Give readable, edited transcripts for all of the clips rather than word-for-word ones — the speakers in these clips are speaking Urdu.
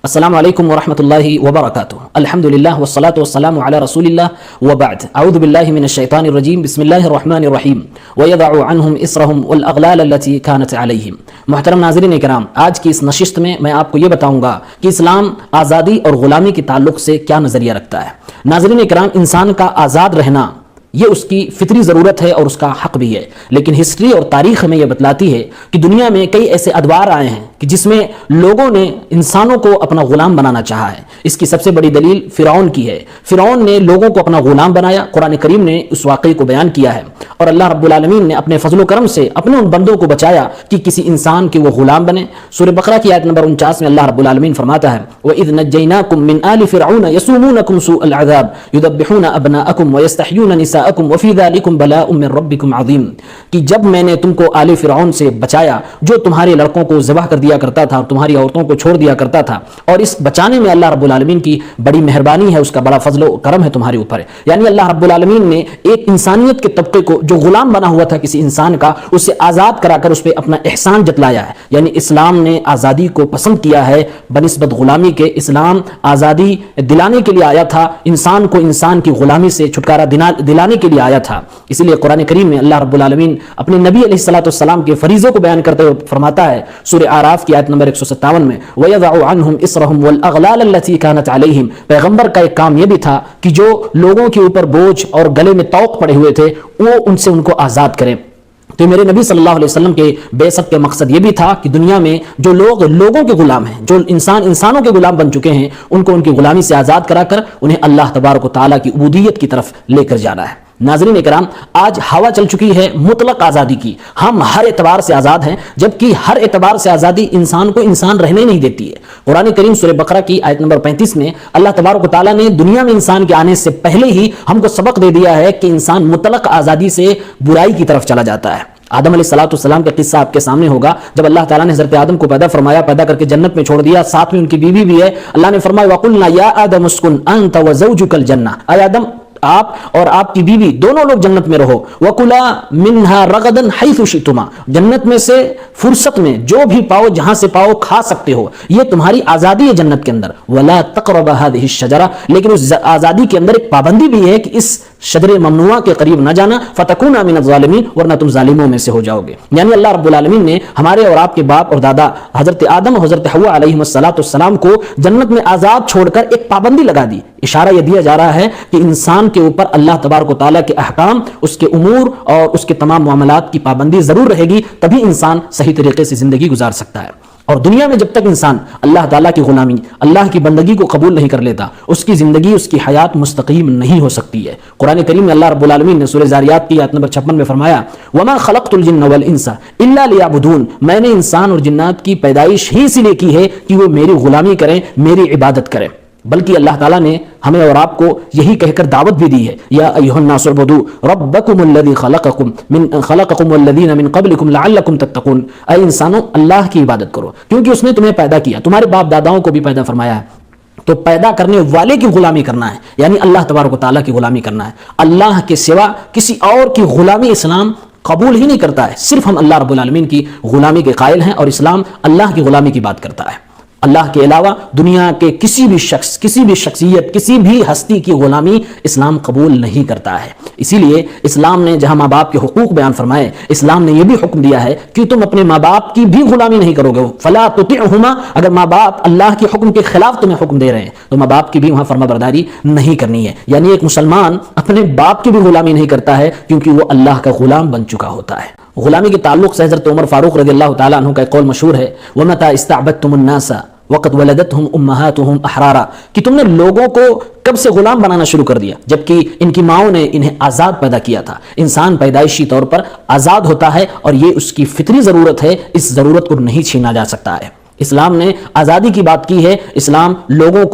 السلام علیکم ورحمۃ اللہ وبرکاتہ. الحمدللہ والصلاۃ والسلام علی رسول اللہ وبعد. اعوذ باللہ من الشیطان الرجیم. بسم اللہ الرحمن الرحیم. وَيَضَعُ عَنْهُمْ إِصْرَهُمْ وَالْأَغْلَالَ الَّتِي كَانَتْ عَلَيْهِمْ. محترم ناظرین کرام، آج کی اس نشست میں آپ کو یہ بتاؤں گا کہ اسلام آزادی اور غلامی کے تعلق سے کیا نظریہ رکھتا ہے. ناظرین کرام، انسان کا آزاد رہنا یہ اس کی فطری ضرورت ہے اور اس کا حق بھی ہے، لیکن ہسٹری اور تاریخ ہمیں یہ بتلاتی ہے کہ دنیا میں کئی ایسے ادوار آئے ہیں کہ جس میں لوگوں نے انسانوں کو اپنا غلام بنانا چاہا ہے. اس کی سب سے بڑی دلیل فرعون کی ہے. فرعون نے لوگوں کو اپنا غلام بنایا. قرآن کریم نے اس واقعے کو بیان کیا ہے اور اللہ رب العالمین نے اپنے فضل و کرم سے اپنے ان بندوں کو بچایا کہ کسی انسان کے وہ غلام بنے. سورہ بقرہ کی آیت نمبر 49 میں اللہ رب العالمین فرماتا ہے وَإِذْ نَجَّيْنَاكُم مِّنْ آلِ فِرْعَوْنَ يَسُومُونَكُمْ سُوءَ الْعَذَابِ يُذَبِّحُونَ أَبْنَاءَكُمْ وَيَسْتَحْيُونَ نِسَاءَكُمْ وَفِي ذَلِكُمْ بَلَاءٌ مِّن رَّبِّكُمْ عَظِيمٌ. کہ جب میں نے تم کو آل فرعون سے بچایا جو تمہارے لڑکوں کو ذبح کر دیا کرتا تھا اور تمہاری عورتوں کو چھوڑ دیا کرتا تھا، اور اس بچانے میں اللہ رب العالمین کی بڑی مہربانی ہے، اس کا بڑا فضل و کرم ہے تمہارے اوپر. یعنی اللہ رب العالمین نے ایک انسانیت کے طبقے کو جو غلام بنا ہوا تھا کسی انسان کا، اسے آزاد کرا کر اس پہ اپنا احسان جتلایا ہے. یعنی اسلام نے آزادی کو پسند کیا ہے بنسبت غلامی کے. اسلام آزادی دلانے کے لیے آیا تھا، انسان کو انسان کی غلامی سے چھٹکارا دلانے کے لیے آیا تھا. اسی لیے قرآن کریم میں اللہ رب العالمین اپنے نبی علیہ الصلوۃ والسلام کے فریضے کو بیان کرتے ہوئے فرماتا ہے سورہ اعراف کی آیت نمبر 157 میں وَيَضَعُ عَنْهُمْ إِصْرَهُمْ وَالْأَغْلَالَ الَّتِي كَانَتْ عَلَيْهِمْ. پیغمبر کا ایک کام یہ بھی تھا کہ جو لوگوں کے اوپر بوجھ اور گلے میں طوق پڑے ہوئے تھے وہ ان سے ان کو آزاد کرے. تو میرے نبی صلی اللہ علیہ وسلم کے بعثت کے مقصد یہ بھی تھا کہ دنیا میں جو لوگ لوگوں کے غلام ہیں، جو انسانوں کے غلام بن چکے ہیں، ان کو ان کی غلامی سے آزاد کرا کر انہیں اللہ تبارک و تعالیٰ کی عبودیت کی طرف لے کر جانا ہے. ناظرین کرام، آج ہوا چل چکی ہے مطلق آزادی کی. ہم ہر اعتبار سے آزاد ہیں، جبکہ ہر اعتبار سے آزادی انسان کو انسان رہنے نہیں دیتی ہے. قرآن کریم سورہ بقرہ کی آیت نمبر 35 میں اللہ تبارک و تعالیٰ نے دنیا میں انسان کے آنے سے پہلے ہی ہم کو سبق دے دیا ہے کہ انسان مطلق آزادی سے برائی کی طرف چلا جاتا ہے. آدم علیہ الصلوۃ والسلام کا قصہ آپ کے سامنے ہوگا. جب اللہ تعالیٰ نے حضرت آدم کو پیدا فرمایا، پیدا کر کے جنت میں چھوڑ دیا، ساتھ میں ان کی بیوی بھی ہے. اللہ نے فرمایا وَقُلْنَا يَا آدَمُ اسْكُنْ أَنْتَ وَزَوْجُكَ الْجَنَّةَ. اے آدم، آپ اور آپ کی بیوی دونوں لوگ جنت میں رہو. وَكُلَا مِنْهَا رَغَدًا حَيْثُ شِئْتُمَا. جنت میں سے فرصت میں جو بھی پاؤ، جہاں سے پاؤ کھا سکتے ہو، یہ تمہاری آزادی ہے جنت کے اندر. وَلَا تَقْرَبَ هَذِهِ الشَّجَرَةَ. لیکن اس آزادی کے اندر ایک پابندی بھی ہے کہ اس شجر ممنوعہ کے قریب نہ جانا. فَتَكُونَ مِنَ الظَّالِمِينَ. ورنہ تم ظالموں میں سے ہو جاؤ گے. یعنی اللہ رب العالمین نے ہمارے اور آپ کے باپ اور دادا حضرت آدم اور حضرت حوا علیہم السلام کو جنت میں آزاد چھوڑ کر ایک پابندی لگا دی. اشارہ یہ دیا جا رہا ہے کہ انسان کے اوپر اللہ تبارک و تعالیٰ کے احکام، اس کے امور اور اس کے تمام معاملات کی پابندی ضرور رہے گی، تبھی انسان صحیح طریقے سے زندگی گزار سکتا ہے. اور دنیا میں جب تک انسان اللہ تعالیٰ کی غلامی، اللہ کی بندگی کو قبول نہیں کر لیتا، اس کی زندگی، اس کی حیات مستقیم نہیں ہو سکتی ہے. قرآن کریم میں اللہ رب العالمین نے سورہ ذاریات کی آیت نمبر 56 میں فرمایا وَمَا خَلَقْتُ الْجِنَّ وَالْإِنسَ إِلَّا لِيَعْبُدُونَ. میں نے انسان اور جنات کی پیدائش ہی اسی لیے کی ہے کہ وہ میری غلامی کریں، میری عبادت کریں. بلکہ اللہ تعالیٰ نے ہمیں اور آپ کو یہی کہہ کر دعوت بھی دی ہے یا ایھا الناس اعبدوا ربکم الذی خلقکم والذین من قبلکم لعلکم تتقون. اے انسانوں، اللہ کی عبادت کرو کیونکہ اس نے تمہیں پیدا کیا، تمہارے باپ داداؤں کو بھی پیدا فرمایا ہے. تو پیدا کرنے والے کی غلامی کرنا ہے، یعنی اللہ تبارک و تعالیٰ کی غلامی کرنا ہے. اللہ کے سوا کسی اور کی غلامی اسلام قبول ہی نہیں کرتا ہے. صرف ہم اللہ رب العالمین کی غلامی کے قائل ہیں اور اسلام اللہ کی غلامی کی بات کرتا ہے. اللہ کے علاوہ دنیا کے کسی بھی شخص، کسی بھی شخصیت، کسی بھی ہستی کی غلامی اسلام قبول نہیں کرتا ہے. اسی لیے اسلام نے جہاں ماں باپ کے حقوق بیان فرمائے، اسلام نے یہ بھی حکم دیا ہے کہ تم اپنے ماں باپ کی بھی غلامی نہیں کرو گے. فلا تطعهما. اگر ماں باپ اللہ کے حکم کے خلاف تمہیں حکم دے رہے ہیں تو ماں باپ کی بھی وہاں فرما برداری نہیں کرنی ہے. یعنی ایک مسلمان اپنے باپ کی بھی غلامی نہیں کرتا ہے کیونکہ وہ اللہ کا غلام بن چکا ہوتا ہے. غلامی کے تعلق سے حضرت عمر فاروق رضی اللہ تعالیٰ عنہ کا ایک قول مشہور ہے وَمَتَى اسْتَعْبَدْتُمُ النَّاسَ وَقَدْ وَلَدَتْهُمْ أُمَّهَاتُهُمْ أَحْرَارًا. کہ تم نے لوگوں کو کب سے غلام بنانا شروع کر دیا جبکہ ان کی ماؤں نے انہیں آزاد پیدا کیا تھا. انسان پیدائشی طور پر آزاد ہوتا ہے اور یہ اس کی فطری ضرورت ہے، اس ضرورت کو نہیں چھینا جا سکتا ہے. اسلام نے آزادی کی بات کی ہے. اسلام لوگوں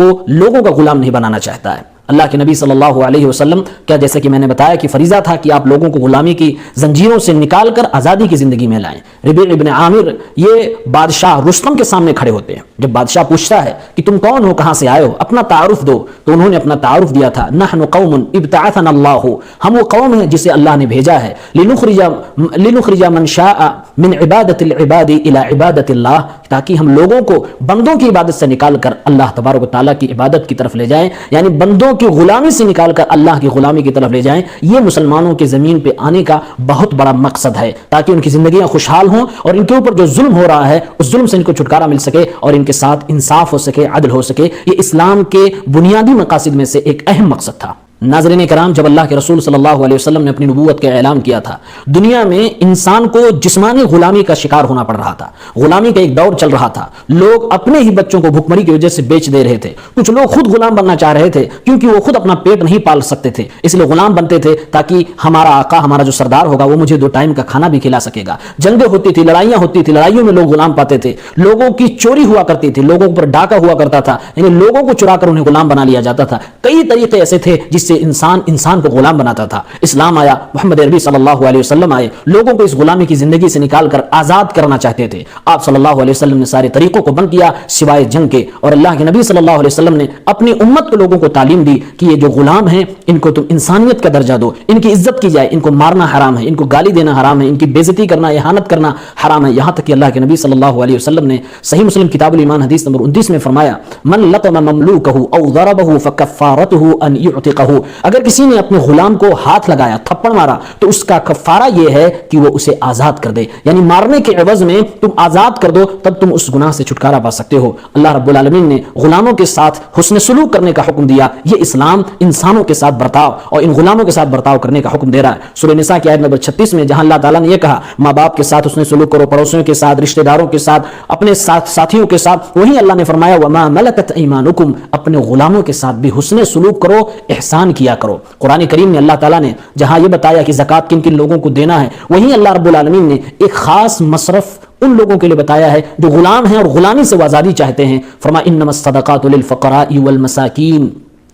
کا غلام نہیں بنانا چاہتا ہے. اللہ کے نبی صلی اللہ علیہ وسلم کیا، جیسے کہ میں نے بتایا کہ فریضہ تھا کہ آپ لوگوں کو غلامی کی زنجیروں سے نکال کر آزادی کی زندگی میں لائیں. ربیع ابن عامر یہ بادشاہ رستم کے سامنے کھڑے ہوتے ہیں. جب بادشاہ پوچھتا ہے کہ تم کون ہو، کہاں سے آئے ہو، اپنا تعارف دو، تو انہوں نے اپنا تعارف دیا تھا نحن قوم ابتعثنا اللہ. ہم وہ قوم ہیں جسے اللہ نے بھیجا ہے لنخرج من شاء من عبادت العباد الی عبادت اللہ، تاکہ ہم لوگوں کو بندوں کی عبادت سے نکال کر اللہ تبارک و تعالیٰ کی عبادت کی طرف لے جائیں، یعنی بندوں کی غلامی سے نکال کر اللہ کی غلامی کی طرف لے جائیں۔ یہ مسلمانوں کی زمین پہ آنے کا بہت بڑا مقصد ہے، تاکہ ان کی زندگیاں خوشحال ہوں اور ان کے اوپر جو ظلم ہو رہا ہے اس ظلم سے ان کو چھٹکارا مل سکے اور ان کے ساتھ انصاف ہو سکے، عدل ہو سکے۔ یہ اسلام کے بنیادی مقاصد میں سے ایک اہم مقصد تھا۔ ناظرین کرام، جب اللہ کے رسول صلی اللہ علیہ وسلم نے اپنی نبوت کا اعلان کیا تھا، دنیا میں انسان کو جسمانی غلامی کا شکار ہونا پڑ رہا تھا، غلامی کا ایک دور چل رہا تھا، لوگ اپنے ہی بچوں کو بھوکمری کی وجہ سے بیچ دے رہے تھے، کچھ لوگ خود غلام بننا چاہ رہے تھے کیونکہ وہ خود اپنا پیٹ نہیں پال سکتے تھے، اس لیے غلام بنتے تھے تاکہ ہمارا آقا، ہمارا جو سردار ہوگا وہ مجھے 2 ٹائم کا کھانا بھی کھلا سکے گا۔ جنگیں ہوتی تھی، لڑائیاں ہوتی تھی، لڑائیوں میں لوگ غلام پاتے تھے، لوگوں کی چوری ہوا کرتی تھی، لوگوں پر ڈاکہ ہوا کرتا تھا، یعنی لوگوں کو چرا کر انہیں غلام بنا لیا جاتا تھا۔ کئی طریقے ایسے تھے جس سے انسان کو غلام بناتا تھا۔ اسلام آیا، محمد عربی صلی اللہ علیہ وسلم آئے، لوگوں کو اس غلامی کی زندگی سے نکال کر آزاد کرنا چاہتے تھے۔ آپ صلی اللہ علیہ وسلم نے سارے طریقوں کو بند کیا سوائے جنگ کے، اور اللہ کے نبی صلی اللہ علیہ وسلم نے اپنی امت کو لوگوں کو تعلیم دی کہ یہ جو غلام ہیں ان کو تم انسانیت کا درجہ دو، ان کی عزت کی جائے، ان کو مارنا حرام ہے، ان کو گالی دینا حرام ہے، ان کی بے عزتی کرنا، اہانت کرنا حرام ہے۔ یہاں تک کہ اللہ کے نبی صلی اللہ علیہ وسلم نے صحیح مسلم کتاب الایمان حدیث نمبر 29 میں فرمایا، من لطم مملوکہ او ضربہ فکفارتہ ان یعتقہ، اگر کسی نے اپنے غلام کو ہاتھ لگایا، تھپڑ مارا، تو اس کا کفارہ یہ ہے کہ وہ اسے آزاد کر دے، یعنی مارنے کے عوض میں تم آزاد کر دو، تب تم اس گناہ سے چھٹکارا پا سکتے ہو۔ اللہ رب العالمین نے غلاموں کے ساتھ حسن سلوک کرنے کا حکم دیا۔ یہ اسلام انسانوں کے ساتھ برتاؤ اور ان غلاموں کے ساتھ برتاؤ کرنے کا حکم دے رہا ہے۔ سورہ نساء کی آیت نمبر 36 میں جہاں اللہ تعالیٰ نے یہ کہا ماں باپ کے ساتھ حسن سلوک کرو، پڑوسیوں کے ساتھ، رشتہ داروں کے ساتھ، اپنے ساتھیوں کے ساتھ، وہیں اللہ نے فرمایا وما ملکت ایمانکم، اپنے غلاموں کے ساتھ بھی حسن سلوک کرو، احسان کیا کرو۔ قرآن کریم میں اللہ تعالیٰ نے جہاں یہ بتایا کہ زکوٰۃ کن کن لوگوں کو دینا ہے، وہیں اللہ رب العالمین نے ایک خاص مصرف ان لوگوں کے لیے بتایا ہے جو غلام ہیں اور غلامی سے آزادی چاہتے ہیں۔ فرمایا انما الصدقات للفقراء والمساکین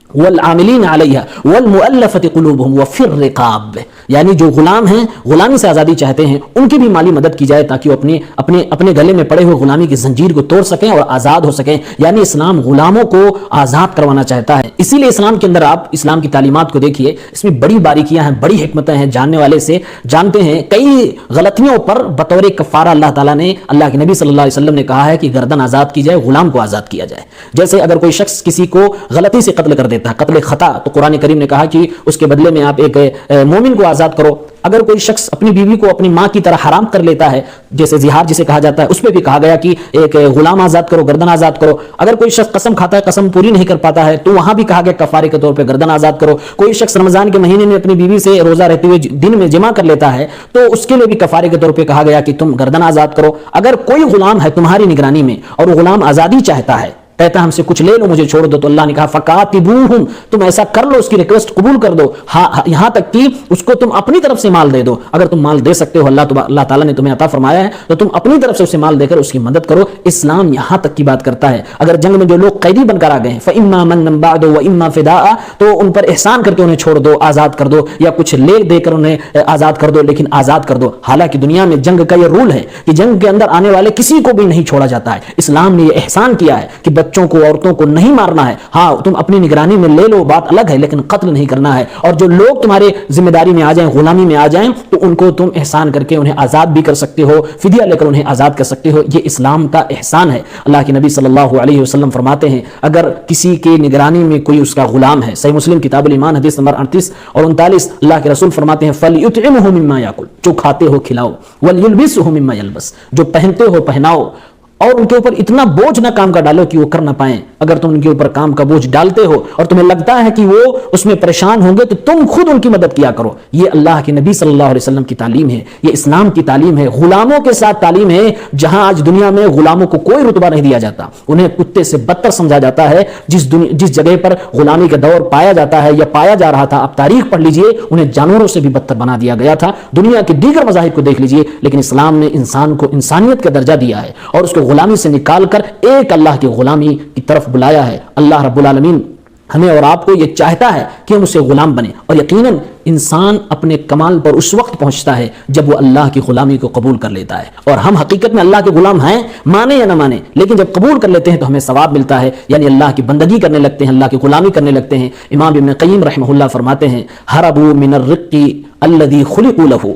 والعاملین علیہا والمؤلفۃ قلوبہم وفی الرقاب، یعنی جو غلام ہیں، غلامی سے آزادی چاہتے ہیں، ان کی بھی مالی مدد کی جائے تاکہ وہ اپنے گلے میں پڑے ہوئے غلامی کی زنجیر کو توڑ سکیں اور آزاد ہو سکیں۔ یعنی اسلام غلاموں کو آزاد کروانا چاہتا ہے۔ اسی لیے اسلام کے اندر آپ اسلام کی تعلیمات کو دیکھیے، اس میں بڑی باریکیاں ہیں، بڑی حکمتیں ہیں، جاننے والے سے جانتے ہیں۔ کئی غلطیوں پر بطور کفارہ اللہ تعالیٰ نے، اللہ کے نبی صلی اللہ علیہ وسلم نے کہا ہے کہ گردن آزاد کی جائے، غلام کو آزاد کیا جائے۔ جیسے اگر کوئی شخص کسی کو غلطی سے قتل کر دیتا ہے، قتل خطا، تو قرآن کریم نے کہا کہ اس کے بدلے میں آپ ایک مومن کو آزاد کرو۔ اگر کوئی شخص اپنی بیوی کو اپنی ماں کی طرح حرام کر لیتا ہے، جیسے زہار جسے کہا جاتا ہے، اس پہ بھی کہا گیا کہ ایک غلام آزاد کرو، گردن آزاد کرو۔ اگر کوئی شخص قسم کھاتا ہے، قسم پوری نہیں کر پاتا ہے، تو وہاں بھی کہا گیا کفارے کے طور پہ گردن آزاد کرو۔ کوئی شخص رمضان کے مہینے میں اپنی بیوی سے روزہ رہتے ہوئے دن میں جمع کر لیتا ہے، تو اس کے لیے بھی کفارے کے طور پہ کہا گیا کہ تم گردن آزاد کرو۔ اگر کوئی غلام ہے تمہاری نگرانی میں اور وہ غلام آزادی چاہتا ہے، کہتا ہم سے کچھ لے لو، مجھے چھوڑ دو، تو اللہ نے کہا فکاتبوہم، تم ایسا کر لو، اس کی ریکویسٹ قبول کر دو، یہاں تک کہ اس کو تم اپنی طرف سے مال دے دو۔ اگر تم مال دے سکتے ہو، اللہ تعالیٰ نے تمہیں عطا فرمایا ہے، تو تم اپنی طرف سے اسے مال دے کر اس کی مدد کرو۔ اسلام یہاں تک کی بات کرتا ہے۔ اگر جنگ میں جو لوگ قیدی بن کر آ گئے ہیں، فإما مَنًّا بَعْدُ وَإِمَّا فِدَاءً، تو ان پر احسان کر کے انہیں چھوڑ دو، آزاد کر دو، یا کچھ لے دے کر انہیں آزاد کر دو، لیکن آزاد کر دو۔ حالانکہ دنیا میں جنگ کا یہ رول ہے کہ جنگ کے اندر آنے والے کسی کو بھی نہیں چھوڑا جاتا ہے۔ اسلام نے یہ احسان کیا ہے کہ بچوں کو، عورتوں کو نہیں مارنا ہے، ہاں تم اپنی نگرانی میں لے لو، بات الگ ہے، لیکن قتل نہیں کرنا ہے۔ اور جو لوگ تمہارے ذمہ داری میں آ جائیں، غلامی میں آ جائیں، تو ان کو تم احسان کر کے انہیں آزاد بھی کر سکتے ہو، فدیہ لے کر انہیں آزاد کر سکتے ہو۔ یہ اسلام کا احسان ہے۔ اللہ کے نبی صلی اللہ علیہ وسلم فرماتے ہیں اگر کسی کے نگرانی میں کوئی اس کا غلام ہے، صحیح مسلم کتاب الایمان حدیث نمبر 38 اور 39، اللہ کے رسول فرماتے ہیں فَلْيُطْعِمْهُ مِمَّا يَأْكُلُ، جو کھاتے ہو کھلاؤ، وَلْيُلْبِسْهُ مِمَّا يَلْبَسُ، جو پہنتے ہو پہناؤ، اور ان کے اوپر اتنا بوجھ نہ کام کا ڈالو کہ وہ کر نہ پائیں۔ اگر تم ان کے اوپر کام کا بوجھ ڈالتے ہو اور تمہیں لگتا ہے کہ وہ اس میں پریشان ہوں گے، تو تم خود ان کی مدد کیا کرو۔ یہ اللہ کے نبی صلی اللہ علیہ وسلم کی تعلیم ہے، یہ اسلام کی تعلیم ہے، غلاموں کے ساتھ تعلیم ہے۔ جہاں آج دنیا میں غلاموں کو کوئی رتبہ نہیں دیا جاتا، انہیں کتے سے بدتر سمجھا جاتا ہے۔ جس جگہ پر غلامی کا دور پایا جاتا ہے یا پایا جا رہا تھا، اب تاریخ پڑھ لیجئے، انہیں جانوروں سے بھی بدتر بنا دیا گیا تھا۔ دنیا کے دیگر مذاہب کو دیکھ لیجئے، لیکن اسلام نے انسان کو انسانیت کا درجہ دیا ہے اور اس کو غلامی سے نکال کر ایک اللہ کی غلامی کی طرف بلایا ہے۔ اللہ رب العالمین ہمیں اور آپ کو یہ چاہتا ہے کہ ہم اسے غلام بنیں، اور یقیناً انسان اپنے کمال پر اس وقت پہنچتا ہے جب وہ اللہ کی غلامی کو قبول کر لیتا ہے۔ اور ہم حقیقت میں اللہ کے غلام ہیں، مانے یا نہ مانے، لیکن جب قبول کر لیتے ہیں تو ہمیں ثواب ملتا ہے، یعنی اللہ کی بندگی کرنے لگتے ہیں، اللہ کی غلامی کرنے لگتے ہیں۔ امام ابن قیم رحمہ اللہ فرماتے ہیں ہربوا من الرق الذی خلقوا له